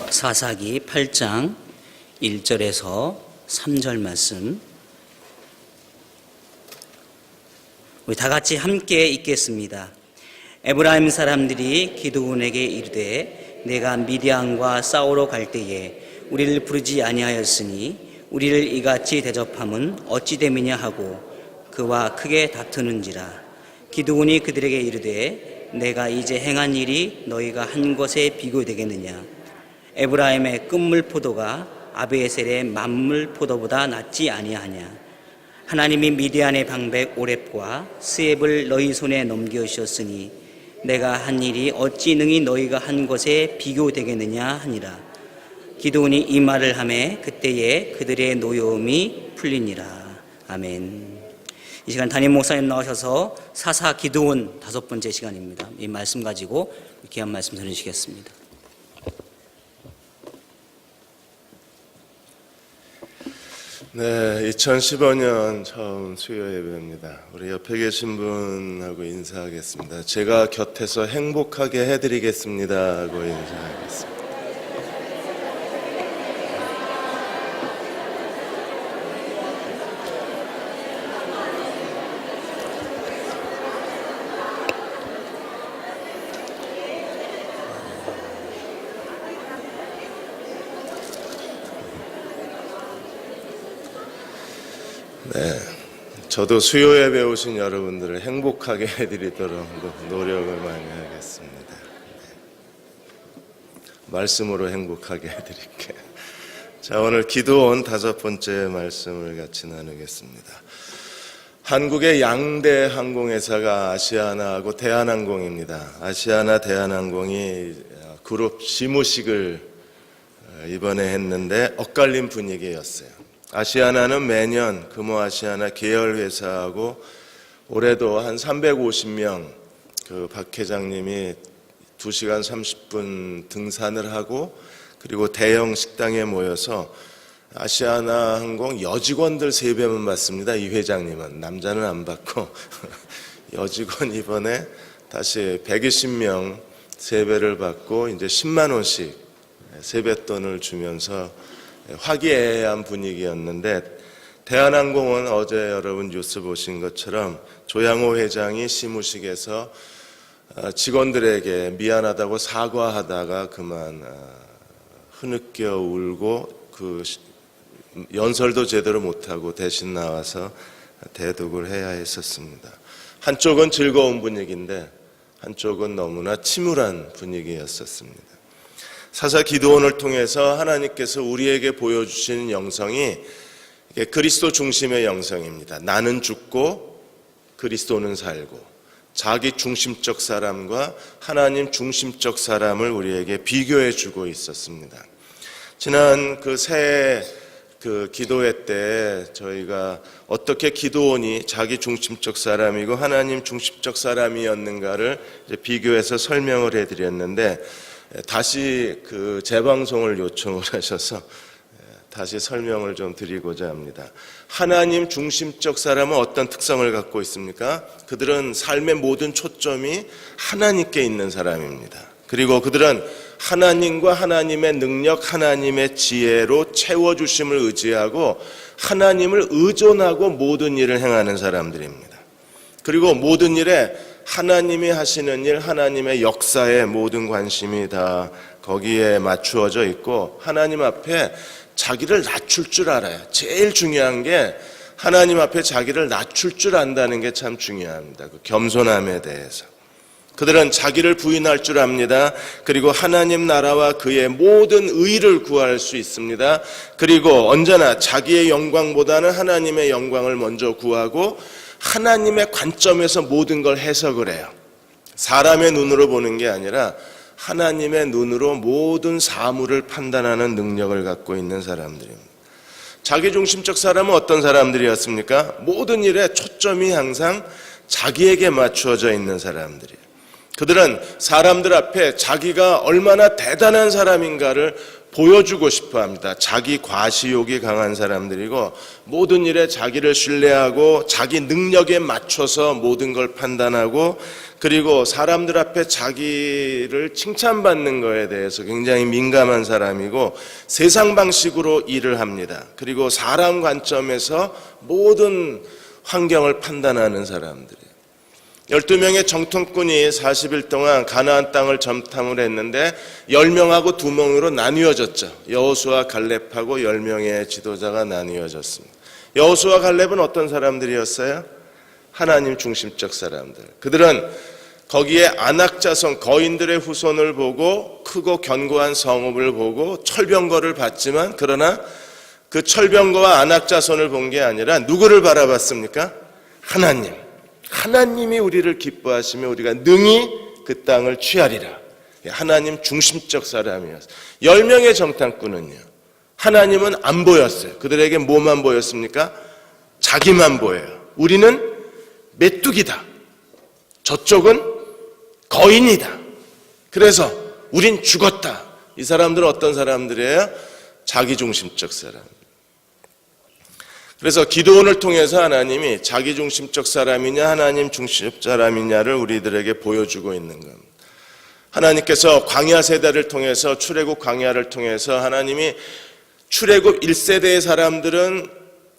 사사기 8장 1절에서 3절 말씀 우리 다 같이 함께 읽겠습니다. 에브라임 사람들이 기드온에게 이르되 내가 미디안과 싸우러 갈 때에 우리를 부르지 아니하였으니 우리를 이같이 대접함은 어찌 됨이냐 하고 그와 크게 다투는지라. 기드온이 그들에게 이르되 내가 이제 행한 일이 너희가 한 것에 비교되겠느냐. 에브라임의 끝물 포도가 아비에셀의 만물 포도보다 낫지 아니하냐. 하나님이 미디안의 방백 오렙과 스앱을 너희 손에 넘겨주셨으니 내가 한 일이 어찌 능히 너희가 한 것에 비교되겠느냐 하니라. 기드온이 이 말을 하매 그때에 그들의 노여움이 풀리니라. 아멘. 이 시간 담임 목사님 나오셔서 사사 기드온 5번째 시간입니다. 이 말씀 가지고 귀한 말씀 전해주시겠습니다. 네, 2015년 처음 수요 예배입니다. 우리 옆에 계신 분하고 인사하겠습니다. 제가 곁에서 행복하게 해드리겠습니다 하고 인사하겠습니다. 네, 저도 수요 예배 오신 여러분들을 행복하게 해드리도록 노력을 많이 하겠습니다. 말씀으로 행복하게 해드릴게요. 자, 오늘 기드온 5번째 말씀을 같이 나누겠습니다. 한국의 양대 항공회사가 아시아나하고 대한항공입니다. 아시아나 대한항공이 그룹 시무식을 이번에 했는데 엇갈린 분위기였어요. 아시아나는 매년 금호아시아나 계열회사하고 올해도 한 350명 그 박 회장님이 2시간 30분 등산을 하고 그리고 대형 식당에 모여서 아시아나 항공 여직원들 세배만 받습니다. 이 회장님은 남자는 안 받고 여직원 이번에 다시 120명 세배를 받고 이제 10만 원씩 세뱃돈을 주면서 화기애애한 분위기였는데 대한항공은 어제 여러분 뉴스 보신 것처럼 조양호 회장이 시무식에서 직원들에게 미안하다고 사과하다가 그만 흐느껴 울고 그 연설도 제대로 못하고 대신 나와서 대독을 해야 했었습니다. 한쪽은 즐거운 분위기인데 한쪽은 너무나 침울한 분위기였었습니다. 사사 기드온을 통해서 하나님께서 우리에게 보여주시는 영성이 그리스도 중심의 영성입니다. 나는 죽고 그리스도는 살고 자기 중심적 사람과 하나님 중심적 사람을 우리에게 비교해 주고 있었습니다. 지난 그 새해 그 기도회 때 저희가 어떻게 기드온이 자기 중심적 사람이고 하나님 중심적 사람이었는가를 비교해서 설명을 해드렸는데 다시 그 재방송을 요청을 하셔서 다시 설명을 좀 드리고자 합니다. 하나님 중심적 사람은 어떤 특성을 갖고 있습니까? 그들은 삶의 모든 초점이 하나님께 있는 사람입니다. 그리고 그들은 하나님과 하나님의 능력, 하나님의 지혜로 채워주심을 의지하고 하나님을 의존하고 모든 일을 행하는 사람들입니다. 그리고 모든 일에 하나님이 하시는 일, 하나님의 역사에 모든 관심이 다 거기에 맞추어져 있고 하나님 앞에 자기를 낮출 줄 알아요. 제일 중요한 게 하나님 앞에 자기를 낮출 줄 안다는 게 참 중요합니다. 그 겸손함에 대해서. 그들은 자기를 부인할 줄 압니다. 그리고 하나님 나라와 그의 모든 의를 구할 수 있습니다. 그리고 언제나 자기의 영광보다는 하나님의 영광을 먼저 구하고 하나님의 관점에서 모든 걸 해석을 해요. 사람의 눈으로 보는 게 아니라 하나님의 눈으로 모든 사물을 판단하는 능력을 갖고 있는 사람들입니다. 자기중심적 사람은 어떤 사람들이었습니까? 모든 일에 초점이 항상 자기에게 맞추어져 있는 사람들이에요. 그들은 사람들 앞에 자기가 얼마나 대단한 사람인가를 보여주고 싶어 합니다. 자기 과시욕이 강한 사람들이고 모든 일에 자기를 신뢰하고 자기 능력에 맞춰서 모든 걸 판단하고 그리고 사람들 앞에 자기를 칭찬받는 거에 대해서 굉장히 민감한 사람이고 세상 방식으로 일을 합니다. 그리고 사람 관점에서 모든 환경을 판단하는 사람들이에요. 12명의 정통꾼이 40일 동안 가나안 땅을 점탐을 했는데 10명하고 2명으로 나뉘어졌죠. 여호수아 갈렙하고 10명의 지도자가 나뉘어졌습니다. 여호수아 갈렙은 어떤 사람들이었어요? 하나님 중심적 사람들. 그들은 거기에 아낙 자손 거인들의 후손을 보고 크고 견고한 성읍을 보고 철병거를 봤지만 그러나 그 철병거와 아낙 자손을 본 게 아니라 누구를 바라봤습니까? 하나님. 하나님이 우리를 기뻐하시며 우리가 능히 그 땅을 취하리라. 하나님 중심적 사람이었어요. 10명의 정탐꾼은요, 하나님은 안 보였어요. 그들에게 뭐만 보였습니까? 자기만 보여요. 우리는 메뚜기다. 저쪽은 거인이다. 그래서 우린 죽었다. 이 사람들은 어떤 사람들이에요? 자기중심적 사람. 그래서 기도원을 통해서 하나님이 자기중심적 사람이냐 하나님 중심적 사람이냐를 우리들에게 보여주고 있는 겁니다. 하나님께서 광야 세대를 통해서 출애굽 광야를 통해서 하나님이 출애굽 1세대의 사람들은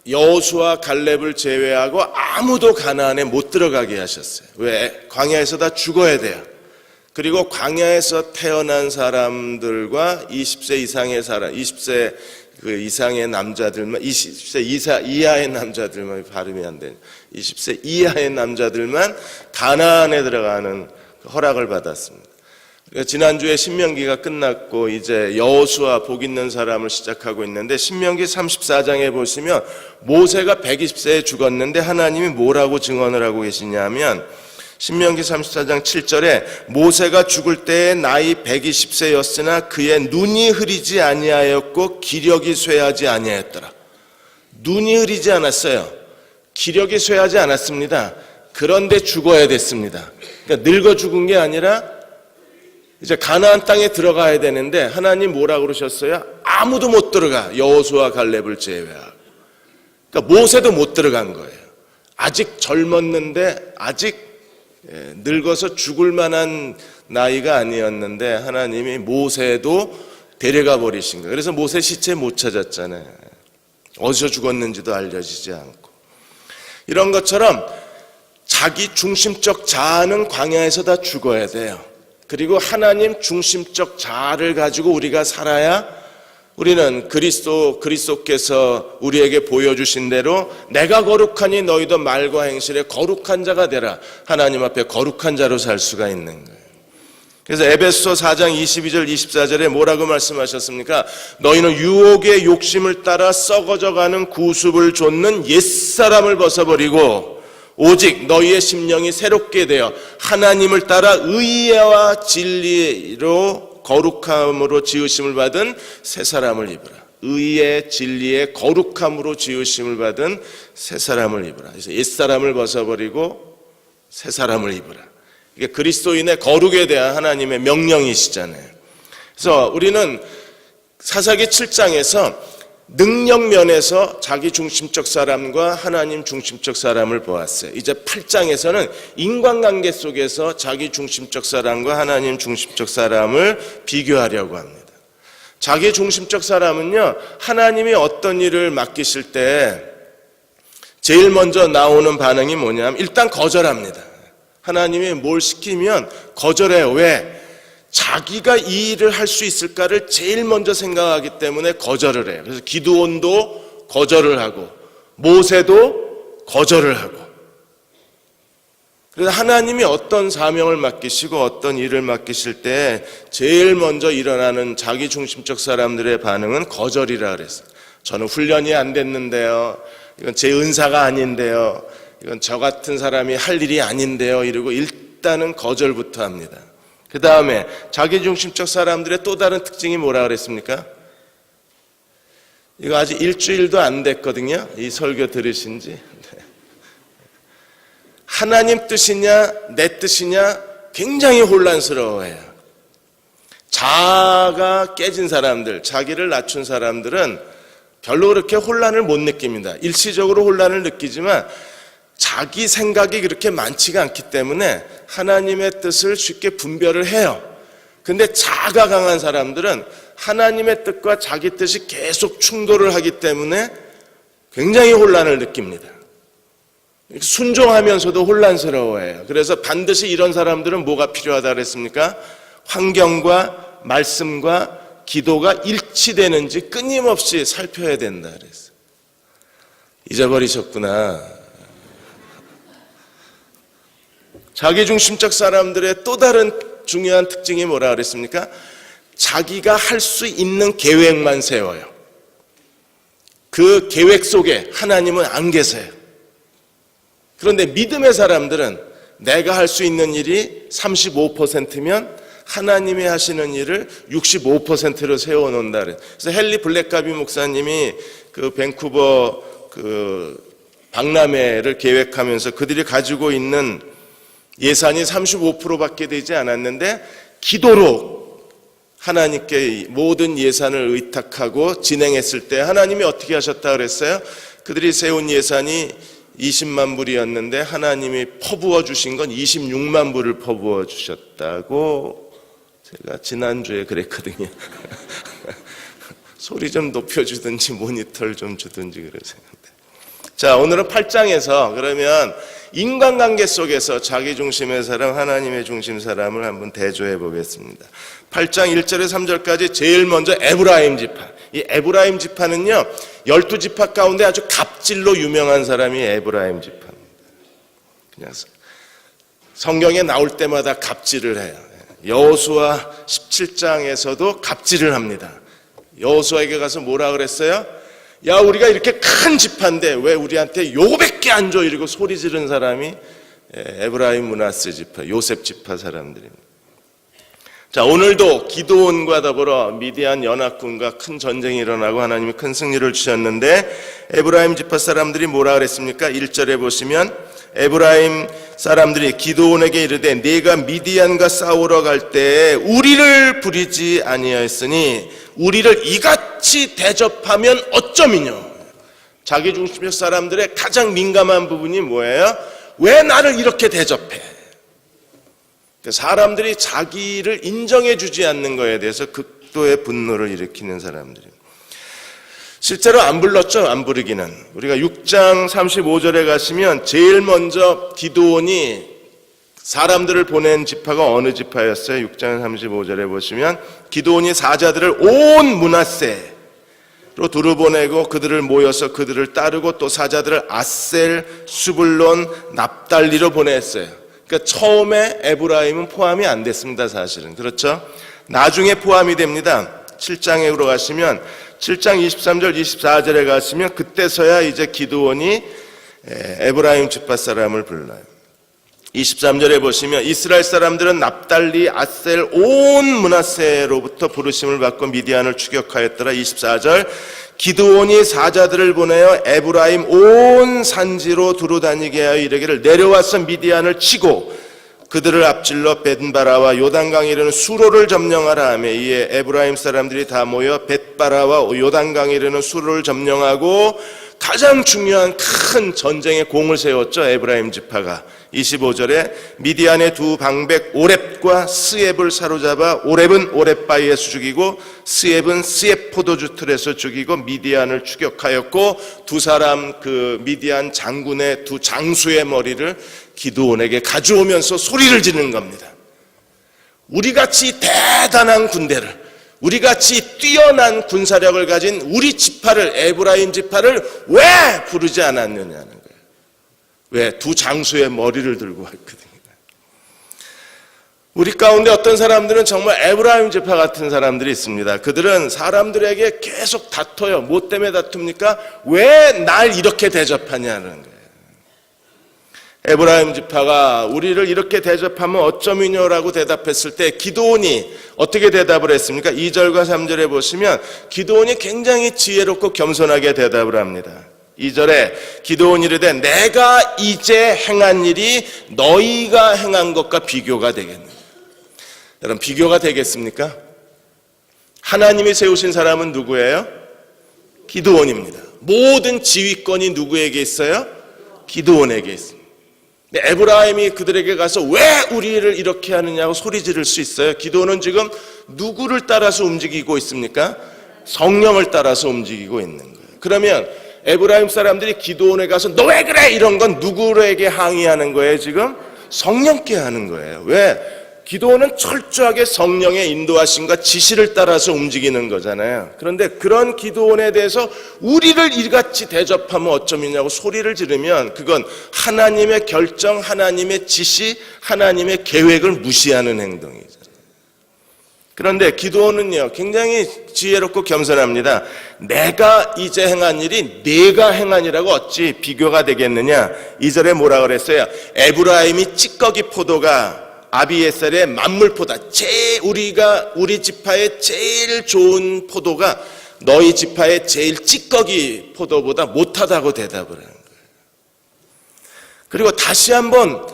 여호수아 갈렙을 제외하고 아무도 가나안에 못 들어가게 하셨어요. 왜? 광야에서 다 죽어야 돼요. 그리고 광야에서 태어난 사람들과 20세 이상의 사람, 20세 이상의 남자들만, 20세 이하의 남자들만, 발음이 안 되네. 20세 이하의 남자들만 가나안에 들어가는 허락을 받았습니다. 지난주에 신명기가 끝났고 이제 여호수아 복 있는 사람을 시작하고 있는데 신명기 34장에 보시면 모세가 120세에 죽었는데 하나님이 뭐라고 증언을 하고 계시냐면 신명기 34장 7절에 모세가 죽을 때에 나이 120세였으나 그의 눈이 흐리지 아니하였고 기력이 쇠하지 아니하였더라. 눈이 흐리지 않았어요. 기력이 쇠하지 않았습니다. 그런데 죽어야 됐습니다. 그러니까 늙어 죽은 게 아니라 이제 가나안 땅에 들어가야 되는데 하나님 뭐라고 그러셨어요? 아무도 못 들어가. 여호수아 갈렙을 제외하고. 그러니까 모세도 못 들어간 거예요. 아직 젊었는데 아직 늙어서 죽을 만한 나이가 아니었는데 하나님이 모세도 데려가 버리신 거예요. 그래서 모세 시체 못 찾았잖아요. 어디서 죽었는지도 알려지지 않고. 이런 것처럼 자기 중심적 자아는 광야에서 다 죽어야 돼요. 그리고 하나님 중심적 자아를 가지고 우리가 살아야 우리는 그리스도께서 우리에게 보여주신 대로 내가 거룩하니 너희도 말과 행실에 거룩한 자가 되라. 하나님 앞에 거룩한 자로 살 수가 있는 거예요. 그래서 에베소서 4장 22절 24절에 뭐라고 말씀하셨습니까? 너희는 유혹의 욕심을 따라 썩어져가는 구습을 좇는 옛사람을 벗어버리고 오직 너희의 심령이 새롭게 되어 하나님을 따라 의와 진리로 거룩함으로 지으심을 받은 새 사람을 입으라. 의의 진리의 거룩함으로 지으심을 받은 새 사람을 입으라. 그래서 옛 사람을 벗어버리고 새 사람을 입으라. 이게 그리스도인의 거룩에 대한 하나님의 명령이시잖아요. 그래서 우리는 사사기 7장에서 능력 면에서 자기 중심적 사람과 하나님 중심적 사람을 보았어요. 이제 8장에서는 인간관계 속에서 자기 중심적 사람과 하나님 중심적 사람을 비교하려고 합니다. 자기 중심적 사람은요, 하나님이 어떤 일을 맡기실 때 제일 먼저 나오는 반응이 뭐냐면 일단 거절합니다. 하나님이 뭘 시키면 거절해요. 왜? 자기가 이 일을 할 수 있을까를 제일 먼저 생각하기 때문에 거절을 해요. 그래서 기드온도 거절을 하고 모세도 거절을 하고. 그래서 하나님이 어떤 사명을 맡기시고 어떤 일을 맡기실 때 제일 먼저 일어나는 자기 중심적 사람들의 반응은 거절이라 그랬어요. 저는 훈련이 안 됐는데요. 이건 제 은사가 아닌데요. 이건 저 같은 사람이 할 일이 아닌데요. 이러고 일단은 거절부터 합니다. 그 다음에 자기중심적 사람들의 또 다른 특징이 뭐라 그랬습니까? 이거 아직 일주일도 안 됐거든요. 이 설교 들으신 지. 하나님 뜻이냐 내 뜻이냐 굉장히 혼란스러워해요. 자아가 깨진 사람들, 자기를 낮춘 사람들은 별로 그렇게 혼란을 못 느낍니다. 일시적으로 혼란을 느끼지만 자기 생각이 그렇게 많지가 않기 때문에 하나님의 뜻을 쉽게 분별을 해요. 근데 자아가 강한 사람들은 하나님의 뜻과 자기 뜻이 계속 충돌을 하기 때문에 굉장히 혼란을 느낍니다. 순종하면서도 혼란스러워해요. 그래서 반드시 이런 사람들은 뭐가 필요하다 그랬습니까? 환경과 말씀과 기도가 일치되는지 끊임없이 살펴야 된다 그랬어요. 잊어버리셨구나. 자기중심적 사람들의 또 다른 중요한 특징이 뭐라 그랬습니까? 자기가 할 수 있는 계획만 세워요. 그 계획 속에 하나님은 안 계세요. 그런데 믿음의 사람들은 내가 할 수 있는 일이 35%면 하나님이 하시는 일을 65%로 세워놓는다. 그래서 헨리 블랙가비 목사님이 그 밴쿠버 그 박람회를 계획하면서 그들이 가지고 있는 예산이 35%밖에 되지 않았는데 기도로 하나님께 모든 예산을 의탁하고 진행했을 때 하나님이 어떻게 하셨다 그랬어요? 그들이 세운 예산이 20만 불이었는데 하나님이 퍼부어 주신 건 26만 불을 퍼부어 주셨다고 제가 지난주에 그랬거든요. 소리 좀 높여주든지 모니터를 좀 주든지 그러세요. 자, 오늘은 8장에서 그러면 인간관계 속에서 자기중심의 사람, 하나님의 중심 사람을 한번 대조해 보겠습니다. 8장 1절에서 3절까지 제일 먼저 에브라임 지파. 이 에브라임 지파는요, 12지파 가운데 아주 갑질로 유명한 사람이 에브라임 지파입니다. 그냥 성경에 나올 때마다 갑질을 해요. 여호수아 17장에서도 갑질을 합니다. 여호수아에게 가서 뭐라 그랬어요? 야, 우리가 이렇게 큰 지파인데 왜 우리한테 요거밖에 안 줘? 이러고 소리 지른 사람이 에브라임 므낫세 지파, 요셉 지파 사람들입니다. 자, 오늘도 기드온과 더불어 미디안 연합군과 큰 전쟁이 일어나고 하나님이 큰 승리를 주셨는데 에브라임 지파 사람들이 뭐라 그랬습니까? 1절에 보시면 에브라임 사람들이 기드온에게 이르되 네가 미디안과 싸우러 갈 때에 우리를 부리지 아니하였으니 우리를 이같이 대접하면 어쩌미뇨. 자기중심적 사람들의 가장 민감한 부분이 뭐예요? 왜 나를 이렇게 대접해? 사람들이 자기를 인정해 주지 않는 것에 대해서 극도의 분노를 일으키는 사람들입니다. 실제로 안 불렀죠? 안 부르기는. 우리가 6장 35절에 가시면 제일 먼저 기드온이 사람들을 보낸 지파가 어느 지파였어요? 6장 35절에 보시면 기드온이 사자들을 온 므낫세로 두루 보내고 그들을 모여서 그들을 따르고 또 사자들을 아셀, 수불론, 납달리로 보냈어요. 그러니까 처음에 에브라임은 포함이 안 됐습니다. 사실은. 그렇죠? 나중에 포함이 됩니다. 7장으로 가시면 7장 23절 24절에 가시면 그때서야 이제 기드온이 에브라임 지파 사람을 불러요. 23절에 보시면 이스라엘 사람들은 납달리, 아셀, 온 므낫세로부터 부르심을 받고 미디안을 추격하였더라. 24절 기드온이 사자들을 보내어 에브라임 온 산지로 두루 다니게 하여 이르기를 내려와서 미디안을 치고 그들을 앞질러 벳바라와 요단강 이르는 수로를 점령하라 하며 이에 에브라임 사람들이 다 모여 벳바라와 요단강 이르는 수로를 점령하고 가장 중요한 큰 전쟁의 공을 세웠죠. 에브라임 지파가 25절에 미디안의 두 방백 오렙과 스엡을 사로잡아 오렙은 오렙바위에서 죽이고 스엡은 스엡 포도주 틀에서 죽이고 미디안을 추격하였고 두 사람 그 미디안 장군의 두 장수의 머리를 기드온에게 가져오면서 소리를 지르는 겁니다. 우리같이 대단한 군대를, 우리같이 뛰어난 군사력을 가진 우리 지파를, 에브라임 지파를 왜 부르지 않았느냐는 거예요. 왜? 두 장수의 머리를 들고 왔거든요. 우리 가운데 어떤 사람들은 정말 에브라임 지파 같은 사람들이 있습니다. 그들은 사람들에게 계속 다퉈요. 뭐 때문에 다툽니까? 왜 날 이렇게 대접하냐는 거예요. 에브라임 지파가 우리를 이렇게 대접하면 어쩌미뇨라고 대답했을 때 기드온이 어떻게 대답을 했습니까? 2절과 3절에 보시면 기드온이 굉장히 지혜롭고 겸손하게 대답을 합니다. 2절에 기드온이 이르되 내가 이제 행한 일이 너희가 행한 것과 비교가 되겠느냐. 여러분, 비교가 되겠습니까? 하나님이 세우신 사람은 누구예요? 기드온입니다. 모든 지휘권이 누구에게 있어요? 기드온에게 있습니다. 근데 에브라임이 그들에게 가서 왜 우리를 이렇게 하느냐고 소리 지를 수 있어요? 기드온은 지금 누구를 따라서 움직이고 있습니까? 성령을 따라서 움직이고 있는 거예요. 그러면 에브라임 사람들이 기드온에 가서 너 왜 그래? 이런 건 누구에게 항의하는 거예요? 지금 성령께 하는 거예요. 왜? 기도는 철저하게 성령의 인도하심과 지시를 따라서 움직이는 거잖아요. 그런데 그런 기도원에 대해서 우리를 이같이 대접하면 어쩌느냐고 소리를 지르면 그건 하나님의 결정, 하나님의 지시, 하나님의 계획을 무시하는 행동이잖아요. 그런데 기도원은요 굉장히 지혜롭고 겸손합니다. 내가 이제 행한 일이 네가 행한 일하고 어찌 비교가 되겠느냐. 2절에 뭐라 그랬어요? 에브라임이 찌꺼기 포도가 아비에셀의 만물포다. 우리 지파의 제일 좋은 포도가 너희 지파의 제일 찌꺼기 포도보다 못하다고 대답을 하는 거예요. 그리고 다시 한번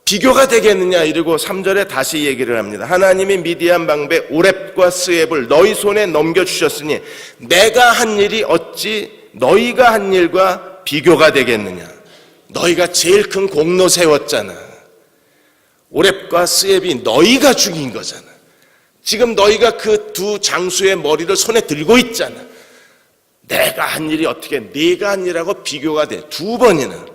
비교가 되겠느냐 이러고 3절에 다시 얘기를 합니다. 하나님이 미디안 방백 오렙과 스앱을 너희 손에 넘겨주셨으니 내가 한 일이 어찌 너희가 한 일과 비교가 되겠느냐. 너희가 제일 큰 공로 세웠잖아. 오렙과 스앱이 너희가 죽인 거잖아. 지금 너희가 그 두 장수의 머리를 손에 들고 있잖아. 내가 한 일이 어떻게 네가 한 일하고 비교가 돼. 2번이나.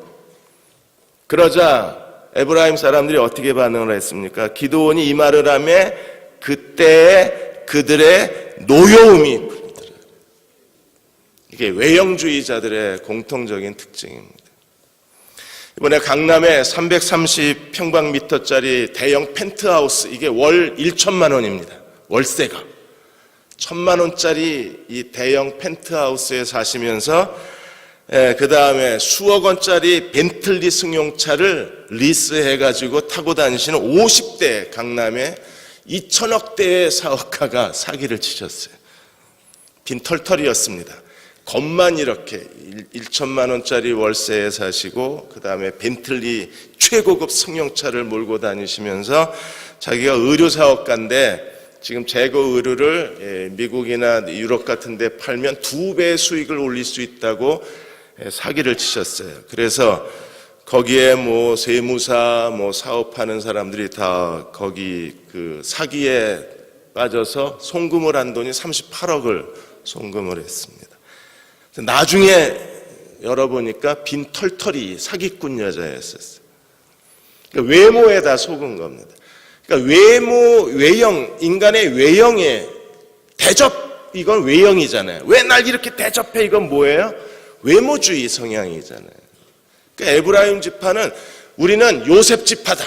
그러자 에브라임 사람들이 어떻게 반응을 했습니까? 기드온이 이 말을 하며 그때 그들의 노여움이 풀리더라. 이게 외형주의자들의 공통적인 특징입니다. 이번에 강남에 330평방미터짜리 대형 펜트하우스, 이게 월 1천만 원입니다. 월세가 1,000만 원짜리 이 대형 펜트하우스에 사시면서 그 다음에 수억 원짜리 벤틀리 승용차를 리스해가지고 타고 다니시는 50대 강남에 2천억 대의 사업가가 사기를 치셨어요. 빈털털이었습니다. 겉만 이렇게 1천만 원짜리 월세에 사시고 그 다음에 벤틀리 최고급 승용차를 몰고 다니시면서 자기가 의료사업가인데 지금 재고 의류를 미국이나 유럽 같은 데 팔면 2배의 수익을 올릴 수 있다고 사기를 치셨어요. 그래서 거기에 뭐 세무사, 뭐 사업하는 사람들이 다 거기 그 사기에 빠져서 송금을 한 돈이 38억을 송금을 했습니다. 나중에 열어보니까 빈털털이 사기꾼 여자였었어요. 그러니까 외모에 다 속은 겁니다. 그러니까 외형, 인간의 외형에 대접, 이건 외형이잖아요. 왜 날 이렇게 대접해? 이건 뭐예요? 외모주의 성향이잖아요. 그러니까 에브라임 지파는 우리는 요셉 지파다,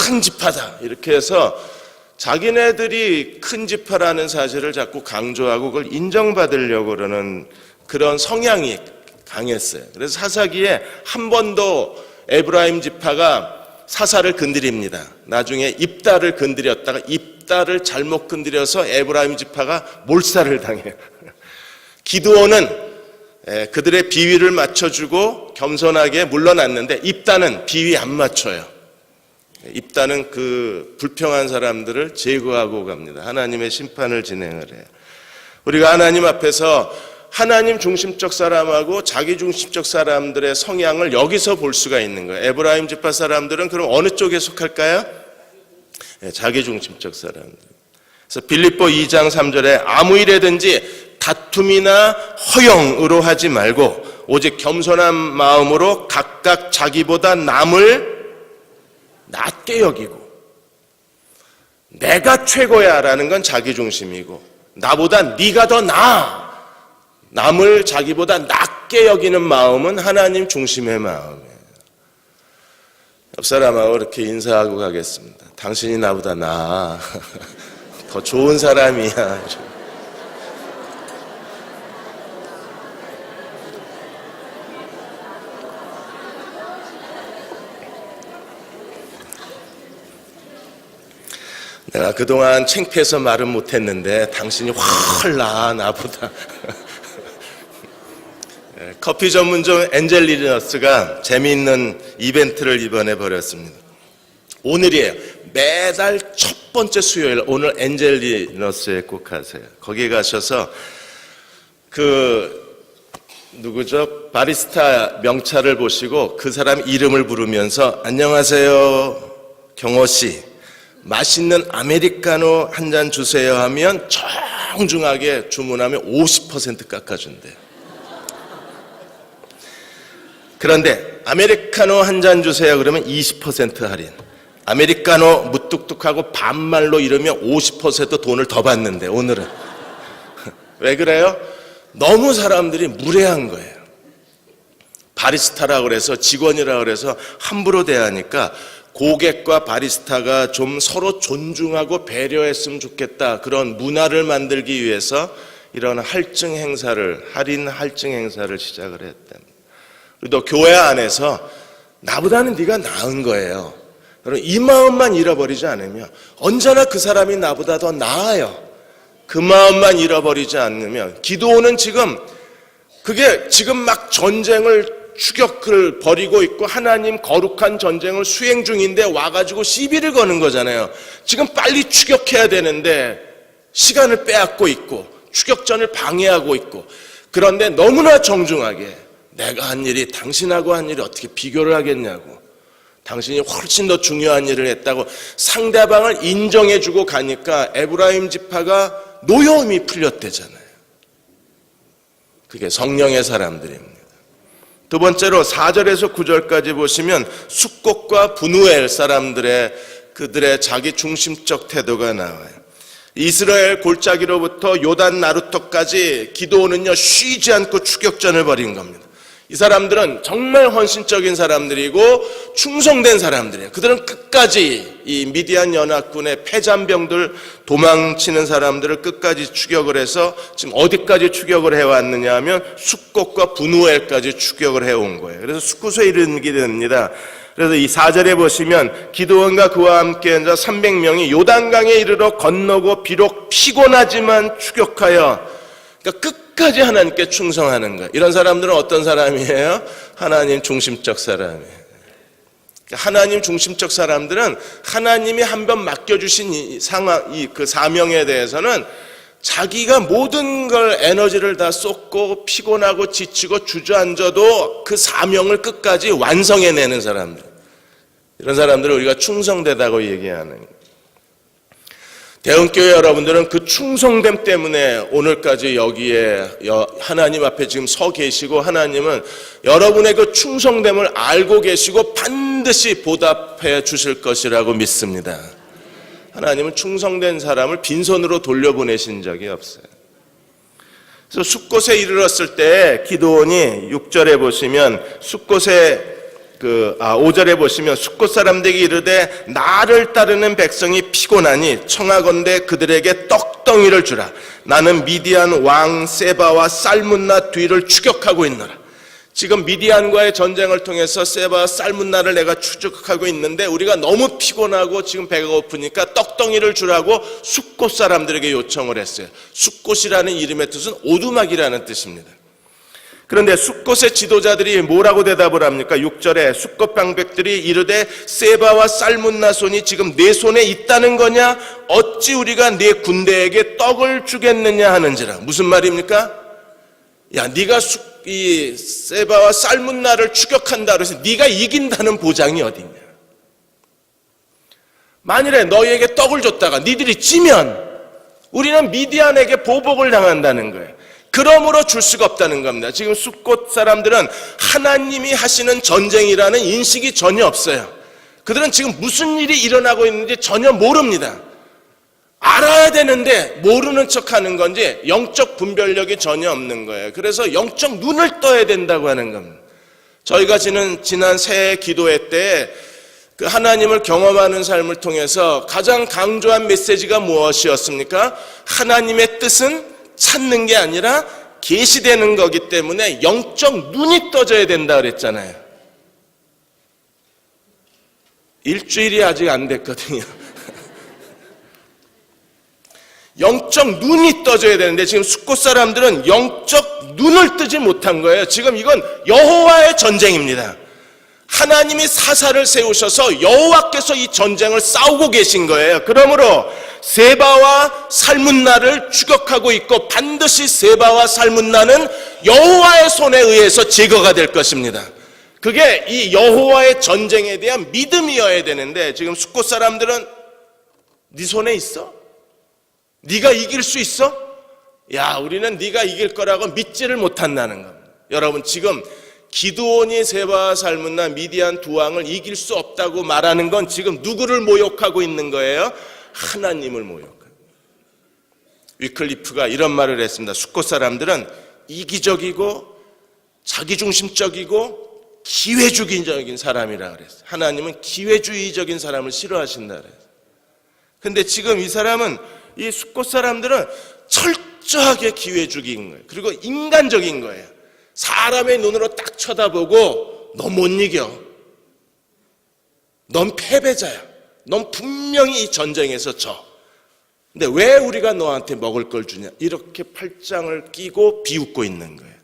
큰 지파다 이렇게 해서 자기네들이 큰 지파라는 사실을 자꾸 강조하고 그걸 인정받으려고 그러는 그런 성향이 강했어요. 그래서 사사기에 한 번도 에브라임 지파가 사사를 건드립니다. 나중에 입다를 건드렸다가 입다를 잘못 건드려서 에브라임 지파가 몰살을 당해요. 기드온은 그들의 비위를 맞춰주고 겸손하게 물러났는데 입다는 비위 안 맞춰요. 입다는 그 불평한 사람들을 제거하고 갑니다. 하나님의 심판을 진행을 해요. 우리가 하나님 앞에서 하나님 중심적 사람하고 자기 중심적 사람들의 성향을 여기서 볼 수가 있는 거예요. 에브라임 지파 사람들은 그럼 어느 쪽에 속할까요? 자기 중심적 사람들. 그래서 빌립보 2장 3절에 아무 일에든지 다툼이나 허영으로 하지 말고 오직 겸손한 마음으로 각각 자기보다 남을 낮게 여기고, 내가 최고야 라는 건 자기 중심이고 나보다 네가 더 나아, 남을 자기보다 낮게 여기는 마음은 하나님 중심의 마음이에요. 옆 사람하고 이렇게 인사하고 가겠습니다. 당신이 나보다 나아. 더 좋은 사람이야. 내가 그동안 창피해서 말은 못했는데 당신이 훨 나아 나보다. 커피 전문점 엔젤리너스가 재미있는 이벤트를 이번에 벌였습니다. 오늘이에요. 매달 첫 번째 수요일, 오늘 엔젤리너스에 꼭 가세요. 거기에 가셔서 누구죠? 바리스타 명찰을 보시고 그 사람 이름을 부르면서 안녕하세요, 경호씨, 맛있는 아메리카노 한 잔 주세요 하면 정중하게 주문하면 50% 깎아준대요. 그런데 아메리카노 한 잔 주세요 그러면 20% 할인, 아메리카노 무뚝뚝하고 반말로 이러면 50% 돈을 더 받는데 오늘은 왜 그래요? 너무 사람들이 무례한 거예요. 바리스타라고 그래서, 직원이라고 그래서 함부로 대하니까 고객과 바리스타가 좀 서로 존중하고 배려했으면 좋겠다, 그런 문화를 만들기 위해서 이런 할증 행사를, 할인 할증 행사를 시작을 했답니다. 또 교회 안에서 나보다는 네가 나은 거예요, 여러분, 이 마음만 잃어버리지 않으면 언제나 그 사람이 나보다 더 나아요. 그 마음만 잃어버리지 않으면, 기도는 그게 지금 막 추격을 벌이고 있고 하나님 거룩한 전쟁을 수행 중인데 와가지고 시비를 거는 거잖아요. 지금 빨리 추격해야 되는데 시간을 빼앗고 있고 추격전을 방해하고 있고, 그런데 너무나 정중하게 내가 한 일이 당신하고 한 일이 어떻게 비교를 하겠냐고, 당신이 훨씬 더 중요한 일을 했다고 상대방을 인정해주고 가니까 에브라임 지파가 노여움이 풀렸대잖아요. 그게 성령의 사람들입니다. 두 번째로 4절에서 9절까지 보시면 숫꽃과 분우엘 사람들의 그들의 자기 중심적 태도가 나와요. 이스라엘 골짜기로부터 요단 나루터까지 기드온은요 쉬지 않고 추격전을 벌인 겁니다. 이 사람들은 정말 헌신적인 사람들이고 충성된 사람들이에요. 그들은 끝까지 이 미디안 연합군의 패잔병들, 도망치는 사람들을 끝까지 추격을 해서 지금 어디까지 추격을 해왔느냐 하면 숫꽃과 분우엘까지 추격을 해온 거예요. 그래서 숫꽃에 이르게 됩니다. 그래서 이 4절에 보시면 기드온과 그와 함께 앉아 300명이 요단강에 이르러 건너고 비록 피곤하지만 추격하여, 그러니까 끝까지 하나님께 충성하는 거예요. 이런 사람들은 어떤 사람이에요? 하나님 중심적 사람이에요. 하나님 중심적 사람들은 하나님이 한번 맡겨주신 이 상황, 그 사명에 대해서는 자기가 모든 걸 에너지를 다 쏟고 피곤하고 지치고 주저앉아도 그 사명을 끝까지 완성해내는 사람들, 이런 사람들을 우리가 충성되다고 얘기하는 거예요. 대흥교회 여러분들은 그 충성됨 때문에 오늘까지 여기에 하나님 앞에 지금 서 계시고, 하나님은 여러분의 그 충성됨을 알고 계시고 반드시 보답해 주실 것이라고 믿습니다. 하나님은 충성된 사람을 빈손으로 돌려보내신 적이 없어요. 그래서 숫곳에 이르렀을 때 기드온이 6절에 보시면 5절에 보시면 숫곳 사람들에게 이르되 나를 따르는 백성이 피곤하니 청하건대 그들에게 떡덩이를 주라. 나는 미디안 왕 세바와 살문나 뒤를 추격하고 있노라. 지금 미디안과의 전쟁을 통해서 세바와 살문나를 내가 추격하고 있는데 우리가 너무 피곤하고 지금 배가 고프니까 떡덩이를 주라고 숫곳 사람들에게 요청을 했어요. 숫곳이라는 이름의 뜻은 오두막이라는 뜻입니다. 그런데 숫곳의 지도자들이 뭐라고 대답을 합니까? 6절에 숫곳 방백들이 이르되 세바와 살문나 손이 지금 내 손에 있다는 거냐? 어찌 우리가 네 군대에게 떡을 주겠느냐 하는지라. 무슨 말입니까? 야, 네가 이 세바와 살문나를 추격한다 그래서 네가 이긴다는 보장이 어디냐? 만일에 너희에게 떡을 줬다가 니들이 지면 우리는 미디안에게 보복을 당한다는 거예요. 그러므로 줄 수가 없다는 겁니다. 지금 숫곳 사람들은 하나님이 하시는 전쟁이라는 인식이 전혀 없어요. 그들은 지금 무슨 일이 일어나고 있는지 전혀 모릅니다. 알아야 되는데 모르는 척하는 건지 영적 분별력이 전혀 없는 거예요. 그래서 영적 눈을 떠야 된다고 하는 겁니다. 저희가 지난 새해 기도회 때 그 하나님을 경험하는 삶을 통해서 가장 강조한 메시지가 무엇이었습니까? 하나님의 뜻은 찾는 게 아니라 계시되는 거기 때문에 영적 눈이 떠져야 된다 그랬잖아요. 일주일이 아직 안 됐거든요. 영적 눈이 떠져야 되는데 지금 숫곳 사람들은 영적 눈을 뜨지 못한 거예요. 지금 이건 여호와의 전쟁입니다. 하나님이 사사를 세우셔서 여호와께서 이 전쟁을 싸우고 계신 거예요. 그러므로 세바와 살문나를 추격하고 있고 반드시 세바와 살문나는 여호와의 손에 의해서 제거가 될 것입니다. 그게 이 여호와의 전쟁에 대한 믿음이어야 되는데 지금 숫곳 사람들은 네 손에 있어? 네가 이길 수 있어? 야, 우리는 네가 이길 거라고 믿지를 못한다는 겁니다. 여러분, 지금 기드온이 세바와 살문나 미디안 두 왕을 이길 수 없다고 말하는 건 지금 누구를 모욕하고 있는 거예요? 하나님을 모욕하고. 위클리프가 이런 말을 했습니다. 숫곳 사람들은 이기적이고 자기중심적이고 기회주의적인 사람이라 그랬어요. 하나님은 기회주의적인 사람을 싫어하신다 그랬어요. 근데 지금 이 사람은, 이 숫곳 사람들은 철저하게 기회주의인 거예요. 그리고 인간적인 거예요. 사람의 눈으로 딱 쳐다보고 너 못 이겨. 넌 패배자야. 넌 분명히 이 전쟁에서 져. 근데 왜 우리가 너한테 먹을 걸 주냐? 이렇게 팔짱을 끼고 비웃고 있는 거예요.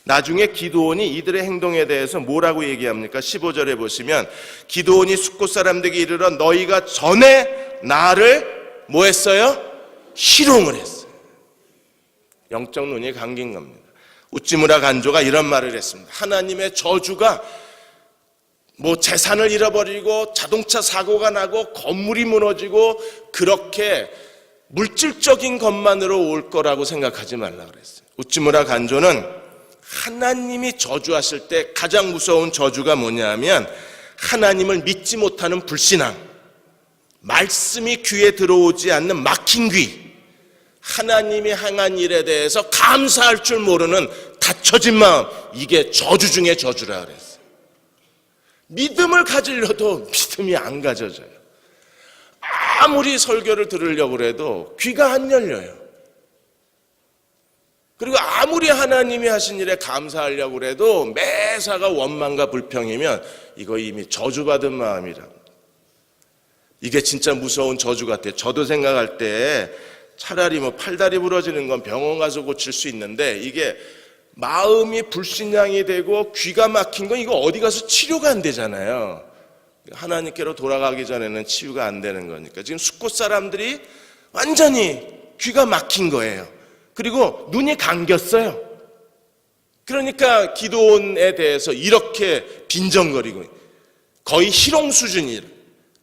나중에 기드온이 이들의 행동에 대해서 뭐라고 얘기합니까? 15절에 보시면 기드온이 숫곳 사람들에게 이르러 너희가 전에 나를 뭐 했어요? 희롱을 했어요. 영적 눈이 감긴 겁니다. 우찌무라 간조가 이런 말을 했습니다. 하나님의 저주가 뭐 재산을 잃어버리고 자동차 사고가 나고 건물이 무너지고 그렇게 물질적인 것만으로 올 거라고 생각하지 말라 그랬어요. 우찌무라 간조는 하나님이 저주하실 때 가장 무서운 저주가 뭐냐면 하나님을 믿지 못하는 불신앙, 말씀이 귀에 들어오지 않는 막힌 귀, 하나님이 행한 일에 대해서 감사할 줄 모르는 닫혀진 마음, 이게 저주 중에 저주라 그랬어요. 믿음을 가지려도 믿음이 안 가져져요. 아무리 설교를 들으려고 해도 귀가 안 열려요. 그리고 아무리 하나님이 하신 일에 감사하려고 해도 매사가 원망과 불평이면 이거 이미 저주받은 마음이라. 이게 진짜 무서운 저주 같아요. 저도 생각할 때 차라리 뭐 팔다리 부러지는 건 병원 가서 고칠 수 있는데 이게 마음이 불신앙이 되고 귀가 막힌 건 이거 어디 가서 치료가 안 되잖아요. 하나님께로 돌아가기 전에는 치유가 안 되는 거니까 지금 숫곳 사람들이 완전히 귀가 막힌 거예요. 그리고 눈이 감겼어요. 그러니까 기드온에 대해서 이렇게 빈정거리고 거의 희롱 수준이에요.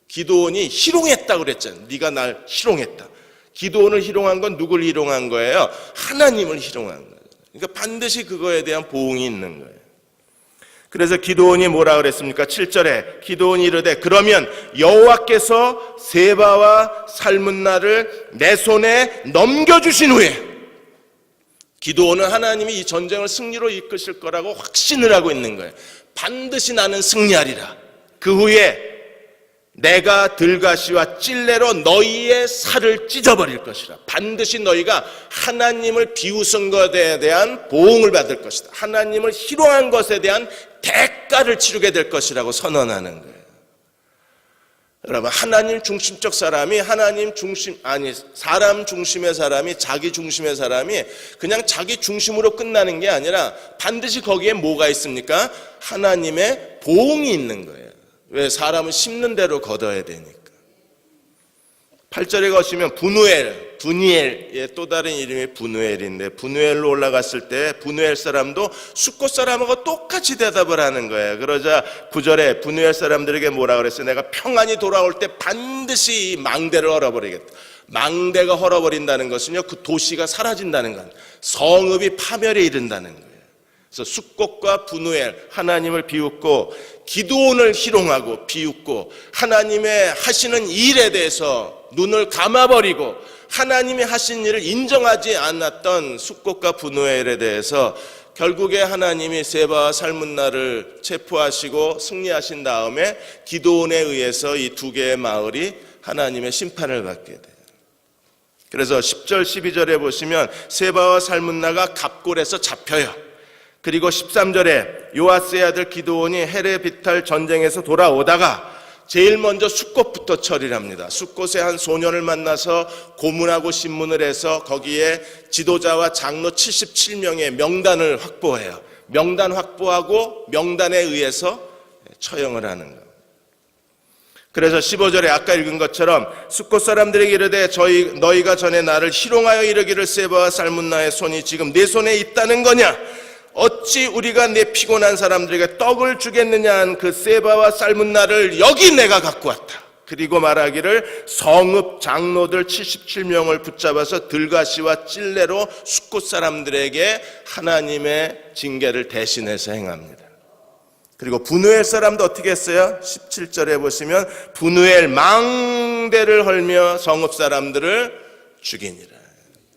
기드온이 희롱했다고 그랬잖아요. 네가 날 희롱했다. 기드온을 희롱한 건 누굴 희롱한 거예요? 하나님을 희롱한 거예요. 그러니까 반드시 그거에 대한 보응이 있는 거예요. 그래서 기드온이 뭐라 그랬습니까? 7절에 기드온이 이르되 그러면 여호와께서 세바와 살문나를 내 손에 넘겨주신 후에, 기드온은 하나님이 이 전쟁을 승리로 이끄실 거라고 확신을 하고 있는 거예요. 반드시 나는 승리하리라. 그 후에 내가 들가시와 찔레로 너희의 살을 찢어버릴 것이라. 반드시 너희가 하나님을 비웃은 것에 대한 보응을 받을 것이다. 하나님을 희롱한 것에 대한 대가를 치르게 될 것이라고 선언하는 거예요. 여러분, 하나님 중심적 사람이 사람 중심의 사람이 자기 중심의 사람이 그냥 자기 중심으로 끝나는 게 아니라 반드시 거기에 뭐가 있습니까? 하나님의 보응이 있는 거예요. 왜? 사람은 심는 대로 거둬야 되니까. 8절에 가시면 분이엘의 또 다른 이름이 분우엘인데, 분우엘로 올라갔을 때 분우엘 사람도 숫곳 사람하고 똑같이 대답을 하는 거예요. 그러자 9절에 분우엘 사람들에게 뭐라 그랬어요? 내가 평안히 돌아올 때 반드시 이 망대를 헐어버리겠다. 망대가 헐어버린다는 것은요, 그 도시가 사라진다는 건, 성읍이 파멸에 이른다는 거예요. 그래서 숫곳과 분우엘, 하나님을 비웃고 기드온을 희롱하고 비웃고 하나님의 하시는 일에 대해서 눈을 감아버리고 하나님이 하신 일을 인정하지 않았던 숫곳과 분우엘에 대해서 결국에 하나님이 세바와 살문나를 체포하시고 승리하신 다음에 기드온에 의해서 이 두 개의 마을이 하나님의 심판을 받게 돼요. 그래서 10절 12절에 보시면 세바와 살문나가 갑골에서 잡혀요. 그리고 13절에 요아스의 아들 기드온이 헤레비탈 전쟁에서 돌아오다가 제일 먼저 숫곳부터 처리를 합니다. 숫곳에 한 소년을 만나서 고문하고 신문을 해서 거기에 지도자와 장로 77명의 명단을 확보해요. 명단 확보하고 명단에 의해서 처형을 하는 것. 그래서 15절에 아까 읽은 것처럼 숫곳 사람들에게 이르되 너희가 전에 나를 희롱하여 이르기를 세바와 살문나의 손이 지금 내 손에 있다는 거냐? 어찌 우리가 내 피곤한 사람들에게 떡을 주겠느냐 한 그 세바와 살문나를 여기 내가 갖고 왔다. 그리고 말하기를 성읍 장로들 77명을 붙잡아서 들가시와 찔레로 숫곳 사람들에게 하나님의 징계를 대신해서 행합니다. 그리고 분우엘 사람도 어떻게 했어요? 17절에 보시면 분우엘 망대를 헐며 성읍 사람들을 죽이니라.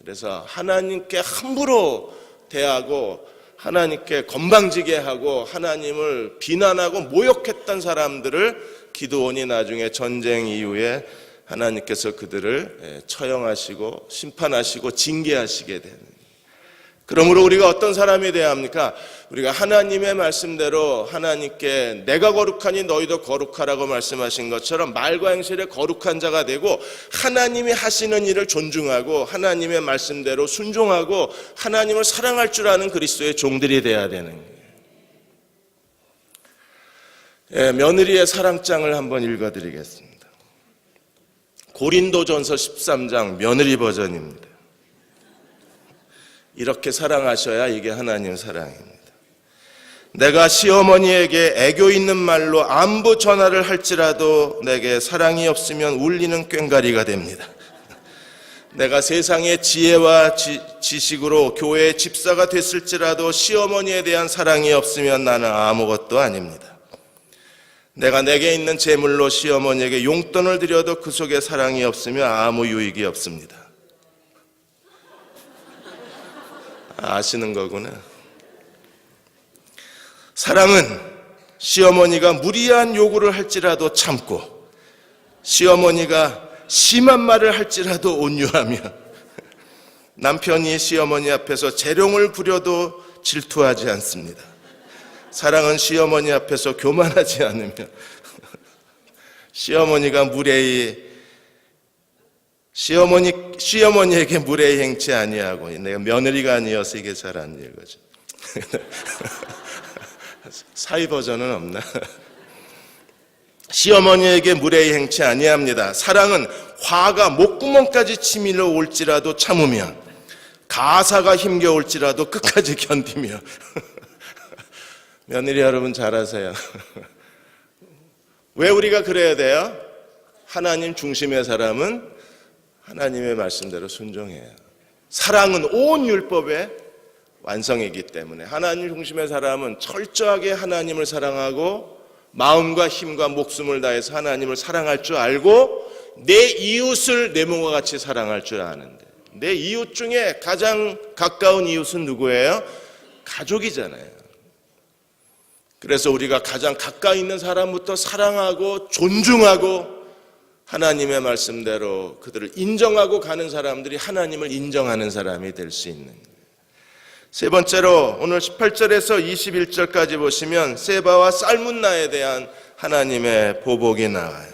그래서 하나님께 함부로 대하고 하나님께 건방지게 하고 하나님을 비난하고 모욕했던 사람들을 기드온이 나중에 전쟁 이후에 하나님께서 그들을 처형하시고 심판하시고 징계하시게 되는. 그러므로 우리가 어떤 사람이 되어야 합니까? 우리가 하나님의 말씀대로 하나님께 내가 거룩하니 너희도 거룩하라고 말씀하신 것처럼 말과 행실에 거룩한 자가 되고 하나님이 하시는 일을 존중하고 하나님의 말씀대로 순종하고 하나님을 사랑할 줄 아는 그리스도의 종들이 되어야 되는 거예요. 며느리의 사랑장을 한번 읽어드리겠습니다. 고린도전서 13장 며느리 버전입니다. 이렇게 사랑하셔야 이게 하나님 사랑입니다. 내가 시어머니에게 애교 있는 말로 안부 전화를 할지라도 내게 사랑이 없으면 울리는 꽹과리가 됩니다. 내가 세상의 지혜와 지식으로 교회의 집사가 됐을지라도 시어머니에 대한 사랑이 없으면 나는 아무것도 아닙니다. 내가 내게 있는 재물로 시어머니에게 용돈을 드려도 그 속에 사랑이 없으면 아무 유익이 없습니다. 아시는 거구나. 사랑은 시어머니가 무리한 요구를 할지라도 참고 시어머니가 심한 말을 할지라도 온유하며 남편이 시어머니 앞에서 재롱을 부려도 질투하지 않습니다. 사랑은 시어머니 앞에서 교만하지 않으며 시어머니가 무례히 시어머니에게 무례히 행치 아니하고 내가 며느리가 아니어서 이게 잘 안 읽어져. 사위 버전은 없나? 시어머니에게 무례히 행치 아니합니다. 사랑은 화가 목구멍까지 치밀어 올지라도 참으며 가사가 힘겨울지라도 끝까지 견디며. 며느리 여러분 잘하세요. 왜 우리가 그래야 돼요? 하나님 중심의 사람은 하나님의 말씀대로 순종해요. 사랑은 온 율법의 완성이기 때문에 하나님 중심의 사람은 철저하게 하나님을 사랑하고 마음과 힘과 목숨을 다해서 하나님을 사랑할 줄 알고 내 이웃을 내 몸과 같이 사랑할 줄 아는데 내 이웃 중에 가장 가까운 이웃은 누구예요? 가족이잖아요. 그래서 우리가 가장 가까이 있는 사람부터 사랑하고 존중하고 하나님의 말씀대로 그들을 인정하고 가는 사람들이 하나님을 인정하는 사람이 될 수 있는 거예요. 세 번째로 오늘 18절에서 21절까지 보시면 세바와 살문나에 대한 하나님의 보복이 나와요.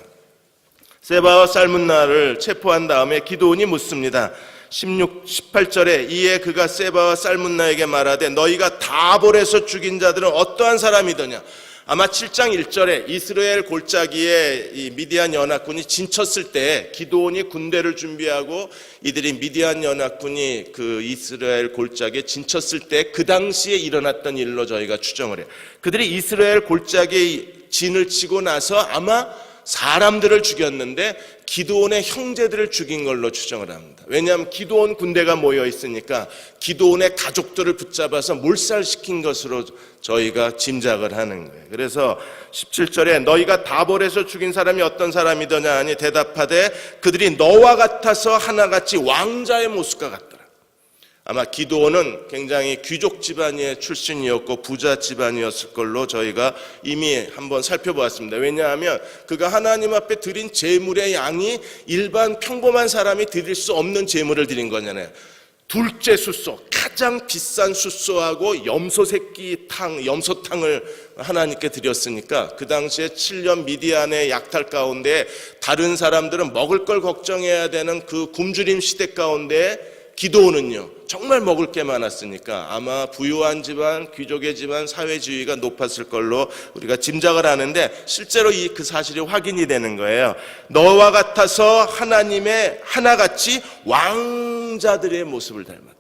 세바와 살문나를 체포한 다음에 기드온이 묻습니다. 18절에 이에 그가 세바와 살문나에게 말하되 너희가 다볼에서 죽인 자들은 어떠한 사람이더냐. 아마 7장 1절에 이스라엘 골짜기에 이 미디안 연합군이 진쳤을 때 기드온이 군대를 준비하고 이들이 미디안 연합군이 그 이스라엘 골짜기에 진쳤을 때 그 당시에 일어났던 일로 저희가 추정을 해요. 그들이 이스라엘 골짜기에 진을 치고 나서 아마 사람들을 죽였는데 기드온의 형제들을 죽인 걸로 추정을 합니다. 왜냐하면 기드온 군대가 모여 있으니까 기드온의 가족들을 붙잡아서 몰살시킨 것으로 저희가 짐작을 하는 거예요. 그래서 17절에 너희가 다볼에서 죽인 사람이 어떤 사람이더냐 하니 대답하되 그들이 너와 같아서 하나같이 왕자의 모습과 같더라. 아마 기드온은 굉장히 귀족 집안의 출신이었고 부자 집안이었을 걸로 저희가 이미 한번 살펴보았습니다. 왜냐하면 그가 하나님 앞에 드린 제물의 양이 일반 평범한 사람이 드릴 수 없는 제물을 드린 거잖아요. 둘째 숫소, 가장 비싼 숫소하고 염소탕을 하나님께 드렸으니까 그 당시에 7년 미디안의 약탈 가운데 다른 사람들은 먹을 걸 걱정해야 되는 그 굶주림 시대 가운데 기드온은요 정말 먹을 게 많았으니까 아마 부유한 집안, 귀족의 집안, 사회주의가 높았을 걸로 우리가 짐작을 하는데 실제로 그 사실이 확인이 되는 거예요. 너와 같아서 하나님의 하나같이 왕자들의 모습을 닮았다.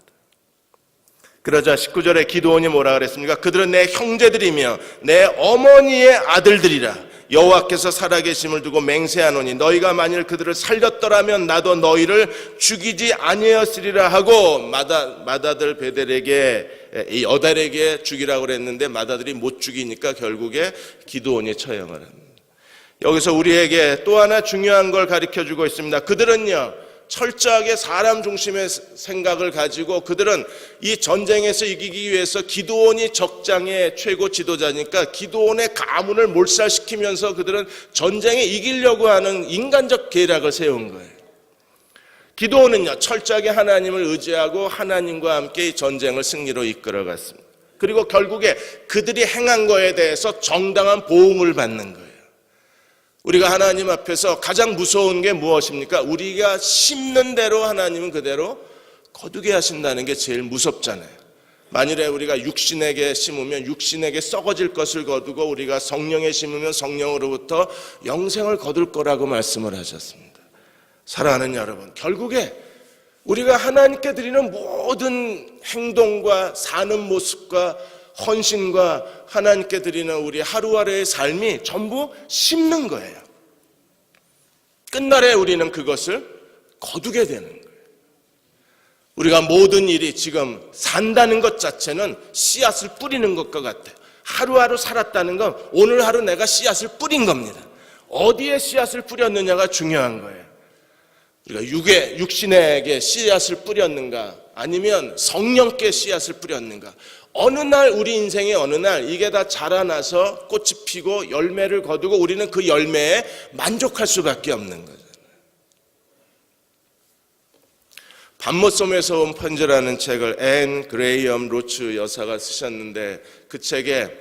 그러자 19절에 기드온이 뭐라 그랬습니까? 그들은 내 형제들이며 내 어머니의 아들들이라. 여호와께서 살아계심을 두고 맹세하노니 너희가 만일 그들을 살렸더라면 나도 너희를 죽이지 아니었으리라 하고 마다들 베델에게 이 여달에게 죽이라고 그랬는데 마다들이 못 죽이니까 결국에 기드온이 처형을 합니다. 여기서 우리에게 또 하나 중요한 걸 가르쳐주고 있습니다. 그들은요 철저하게 사람 중심의 생각을 가지고 그들은 이 전쟁에서 이기기 위해서 기드온이 적장의 최고 지도자니까 기드온의 가문을 몰살시키면서 그들은 전쟁에 이기려고 하는 인간적 계략을 세운 거예요. 기드온은요 철저하게 하나님을 의지하고 하나님과 함께 이 전쟁을 승리로 이끌어갔습니다. 그리고 결국에 그들이 행한 거에 대해서 정당한 보응을 받는 거예요. 우리가 하나님 앞에서 가장 무서운 게 무엇입니까? 우리가 심는 대로 하나님은 그대로 거두게 하신다는 게 제일 무섭잖아요. 만일에 우리가 육신에게 심으면 육신에게 썩어질 것을 거두고 우리가 성령에 심으면 성령으로부터 영생을 거둘 거라고 말씀을 하셨습니다. 사랑하는 여러분, 결국에 우리가 하나님께 드리는 모든 행동과 사는 모습과 헌신과 하나님께 드리는 우리 하루하루의 삶이 전부 심는 거예요. 끝날에 우리는 그것을 거두게 되는 거예요. 우리가 모든 일이 지금 산다는 것 자체는 씨앗을 뿌리는 것과 같아요. 하루하루 살았다는 건 오늘 하루 내가 씨앗을 뿌린 겁니다. 어디에 씨앗을 뿌렸느냐가 중요한 거예요. 우리가 육신에게 씨앗을 뿌렸는가 아니면 성령께 씨앗을 뿌렸는가. 어느 날 우리 인생의 어느 날 이게 다 자라나서 꽃이 피고 열매를 거두고 우리는 그 열매에 만족할 수밖에 없는 거잖아요. 밤모섬에서 온 편지라는 책을 앤 그레이엄 로츠 여사가 쓰셨는데 그 책에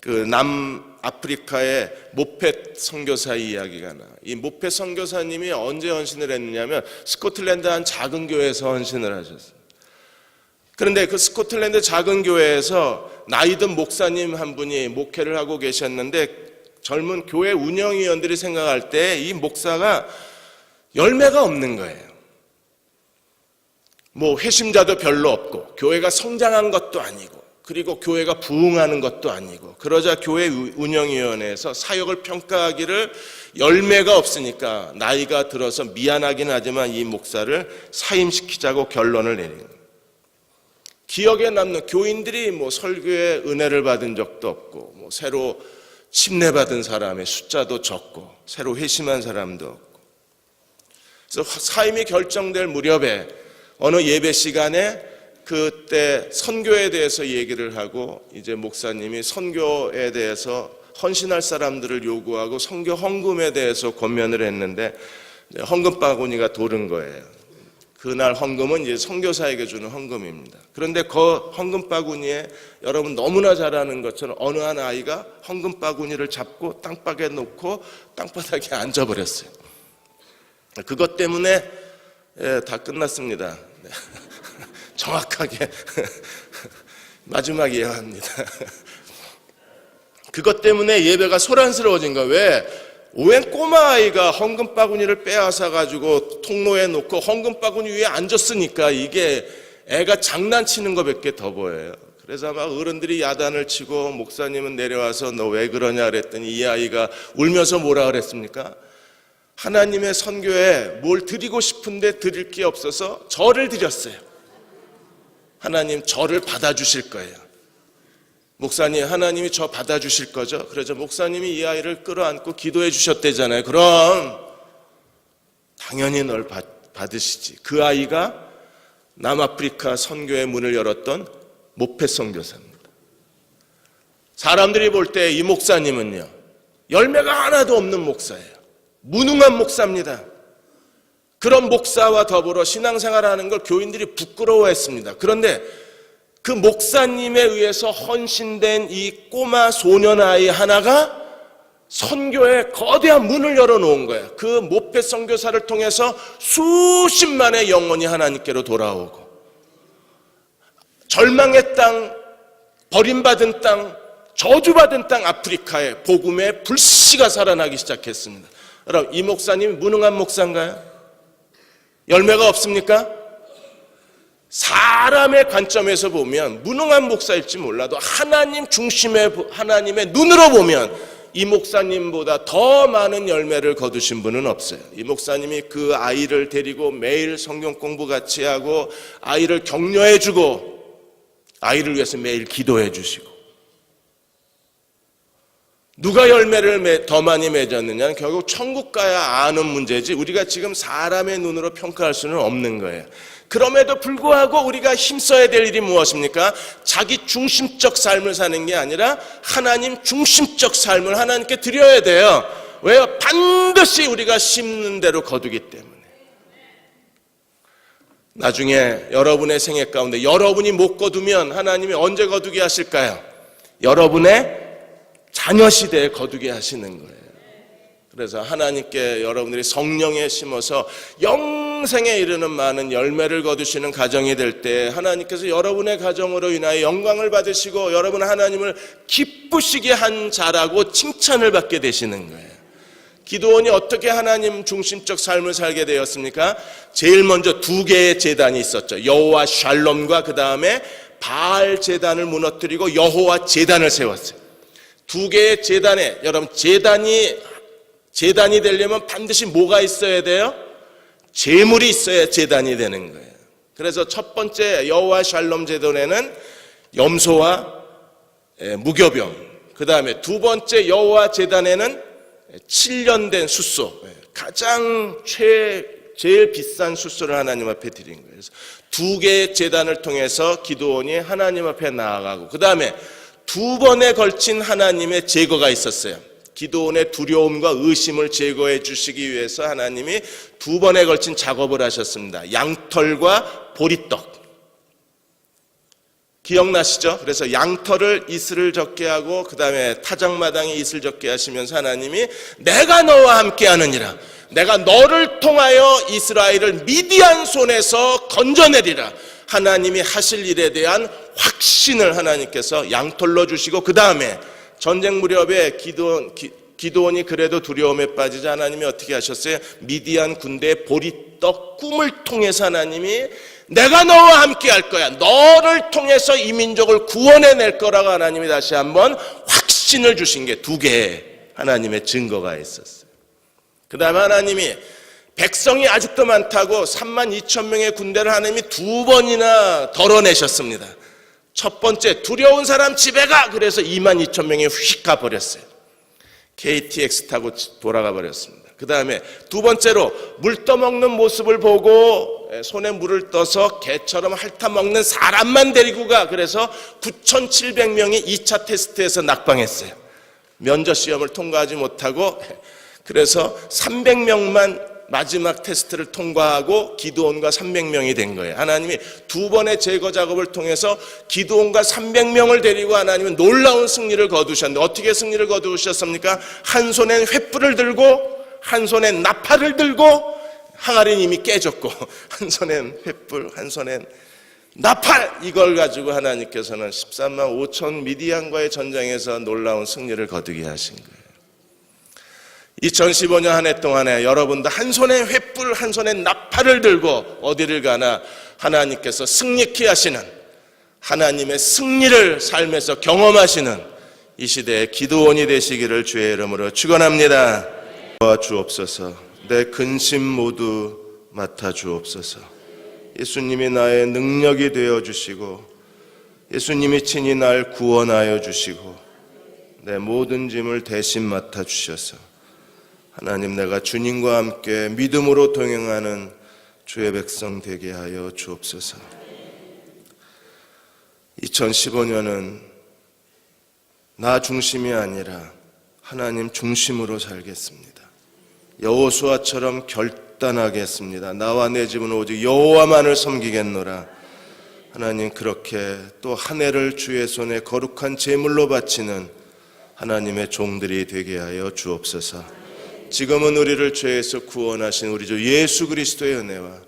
그 남아프리카의 모펫 선교사의 이야기가 나와요. 이 모펫 선교사님이 언제 헌신을 했느냐면 스코틀랜드 한 작은 교회에서 헌신을 하셨어요. 그런데 그 스코틀랜드 작은 교회에서 나이든 목사님 한 분이 목회를 하고 계셨는데 젊은 교회 운영위원들이 생각할 때 이 목사가 열매가 없는 거예요. 뭐 회심자도 별로 없고 교회가 성장한 것도 아니고 그리고 교회가 부흥하는 것도 아니고 그러자 교회 운영위원회에서 사역을 평가하기를 열매가 없으니까 나이가 들어서 미안하긴 하지만 이 목사를 사임시키자고 결론을 내린 거예요. 기억에 남는 교인들이 뭐 설교에 은혜를 받은 적도 없고 뭐 새로 침례받은 사람의 숫자도 적고 새로 회심한 사람도 없고 그래서 사임이 결정될 무렵에 어느 예배 시간에 그때 선교에 대해서 얘기를 하고 이제 목사님이 선교에 대해서 헌신할 사람들을 요구하고 선교 헌금에 대해서 권면을 했는데 헌금 바구니가 도른 거예요. 그날 헌금은 이제 선교사에게 주는 헌금입니다. 그런데 그 헌금 바구니에 여러분 너무나 잘 아는 것처럼 어느 한 아이가 헌금 바구니를 잡고 땅바닥에 놓고 땅바닥에 앉아버렸어요. 그것 때문에 다 끝났습니다. 정확하게 마지막 예화입니다. 그것 때문에 예배가 소란스러워진 거예요. 왜? 웬 꼬마아이가 헌금 바구니를 빼앗아 가지고 통로에 놓고 헌금 바구니 위에 앉았으니까 이게 애가 장난치는 것밖에 더 보여요. 그래서 막 어른들이 야단을 치고 목사님은 내려와서 너 왜 그러냐 그랬더니 이 아이가 울면서 뭐라 그랬습니까? 하나님의 선교에 뭘 드리고 싶은데 드릴 게 없어서 절을 드렸어요. 하나님 저를 받아주실 거예요. 목사님 하나님이 저 받아주실 거죠? 그래서 목사님이 이 아이를 끌어안고 기도해 주셨대잖아요. 그럼 당연히 널 받으시지. 그 아이가 남아프리카 선교의 문을 열었던 모펫 선교사입니다. 사람들이 볼 때 이 목사님은요 열매가 하나도 없는 목사예요. 무능한 목사입니다. 그런 목사와 더불어 신앙생활하는 걸 교인들이 부끄러워했습니다. 그런데 그 목사님에 의해서 헌신된 이 꼬마 소년아이 하나가 선교에 거대한 문을 열어놓은 거예요. 그 모펫 선교사를 통해서 수십만의 영혼이 하나님께로 돌아오고 절망의 땅, 버림받은 땅, 저주받은 땅 아프리카에 복음의 불씨가 살아나기 시작했습니다. 여러분, 이 목사님 무능한 목사인가요? 열매가 없습니까? 사람의 관점에서 보면 무능한 목사일지 몰라도 하나님 중심의 하나님의 눈으로 보면 이 목사님보다 더 많은 열매를 거두신 분은 없어요. 이 목사님이 그 아이를 데리고 매일 성경 공부 같이 하고 아이를 격려해 주고 아이를 위해서 매일 기도해 주시고, 누가 열매를 더 많이 맺었느냐는 결국 천국 가야 아는 문제지 우리가 지금 사람의 눈으로 평가할 수는 없는 거예요. 그럼에도 불구하고 우리가 힘써야 될 일이 무엇입니까? 자기 중심적 삶을 사는 게 아니라 하나님 중심적 삶을 하나님께 드려야 돼요. 왜요? 반드시 우리가 심는 대로 거두기 때문에. 나중에 여러분의 생애 가운데 여러분이 못 거두면 하나님이 언제 거두게 하실까요? 여러분의 자녀 시대에 거두게 하시는 거예요. 그래서 하나님께 여러분들이 성령에 심어서 영생에 이르는 많은 열매를 거두시는 가정이 될 때 하나님께서 여러분의 가정으로 인하여 영광을 받으시고 여러분 하나님을 기쁘시게 한 자라고 칭찬을 받게 되시는 거예요. 기드온이 어떻게 하나님 중심적 삶을 살게 되었습니까? 제일 먼저 두 개의 제단이 있었죠. 여호와 샬롬과 그 다음에 바알 제단을 무너뜨리고 여호와 제단을 세웠어요. 두 개의 제단에, 여러분 제단이 되려면 반드시 뭐가 있어야 돼요? 제물이 있어야 제단이 되는 거예요. 그래서 첫 번째 여호와 샬롬 제단에는 염소와 무교병, 그 다음에 두 번째 여호와 제단에는 7년 된 숫소, 가장 제일 비싼 숫소를 하나님 앞에 드린 거예요. 그래서 두 개의 제단을 통해서 기드온이 하나님 앞에 나아가고, 그 다음에 두 번에 걸친 하나님의 제거가 있었어요. 기드온의 두려움과 의심을 제거해 주시기 위해서 하나님이 두 번에 걸친 작업을 하셨습니다. 양털과 보리떡. 기억나시죠? 그래서 양털을 이슬을 젖게 하고 그 다음에 타작마당에 이슬 젖게 하시면서 하나님이 내가 너와 함께 하느니라. 내가 너를 통하여 이스라엘을 미디안 손에서 건져내리라. 하나님이 하실 일에 대한 확신을 하나님께서 양털로 주시고, 그 다음에 전쟁 무렵에 기드온이 그래도 두려움에 빠지자 하나님이 어떻게 하셨어요? 미디안 군대의 보리떡 꿈을 통해서 하나님이 내가 너와 함께 할 거야. 너를 통해서 이 민족을 구원해낼 거라고 하나님이 다시 한번 확신을 주신 게 두 개의 하나님의 증거가 있었어요. 그 다음에 하나님이 백성이 아직도 많다고 32,000명의 군대를 하나님이 두 번이나 덜어내셨습니다. 첫 번째 두려운 사람 집에 가. 그래서 22,000명이 휙 가버렸어요. KTX 타고 돌아가 버렸습니다. 그 다음에 두 번째로 물 떠먹는 모습을 보고 손에 물을 떠서 개처럼 핥아먹는 사람만 데리고 가. 그래서 9,700명이 2차 테스트에서 낙방했어요. 면접 시험을 통과하지 못하고, 그래서 300명만 마지막 테스트를 통과하고 기드온과 300명이 된 거예요. 하나님이 두 번의 제거 작업을 통해서 기드온과 300명을 데리고 하나님은 놀라운 승리를 거두셨는데, 어떻게 승리를 거두셨습니까? 한 손엔 횃불을 들고 한 손엔 나팔을 들고, 항아리는 이미 깨졌고 한 손엔 횃불 한 손엔 나팔, 이걸 가지고 하나님께서는 13만 5천 미디안과의 전쟁에서 놀라운 승리를 거두게 하신 거예요. 2015년 한 해 동안에 여러분도 한 손에 횃불 한 손에 나팔을 들고 어디를 가나 하나님께서 승리케 하시는, 하나님의 승리를 삶에서 경험하시는 이 시대의 기드온이 되시기를 주의 이름으로 축원합니다. 도와주옵소서. 내 근심 모두 맡아주옵소서. 예수님이 나의 능력이 되어주시고 예수님이 친히 날 구원하여 주시고 내 모든 짐을 대신 맡아주셔서 하나님, 내가 주님과 함께 믿음으로 동행하는 주의 백성 되게 하여 주옵소서. 2015년은 나 중심이 아니라 하나님 중심으로 살겠습니다. 여호수아처럼 결단하겠습니다. 나와 내 집은 오직 여호와만을 섬기겠노라. 하나님, 그렇게 또 한 해를 주의 손에 거룩한 제물로 바치는 하나님의 종들이 되게 하여 주옵소서. 지금은 우리를 죄에서 구원하신 우리 주 예수 그리스도의 은혜와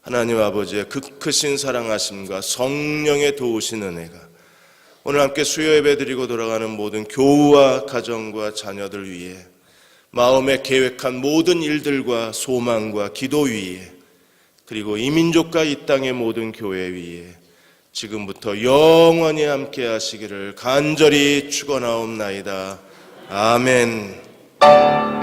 하나님 아버지의 그 크신 사랑하심과 성령의 도우신 은혜가 오늘 함께 수요 예배 드리고 돌아가는 모든 교우와 가정과 자녀들 위에, 마음에 계획한 모든 일들과 소망과 기도 위에, 그리고 이 민족과 이 땅의 모든 교회 위에 지금부터 영원히 함께 하시기를 간절히 축원하옵나이다. 아멘.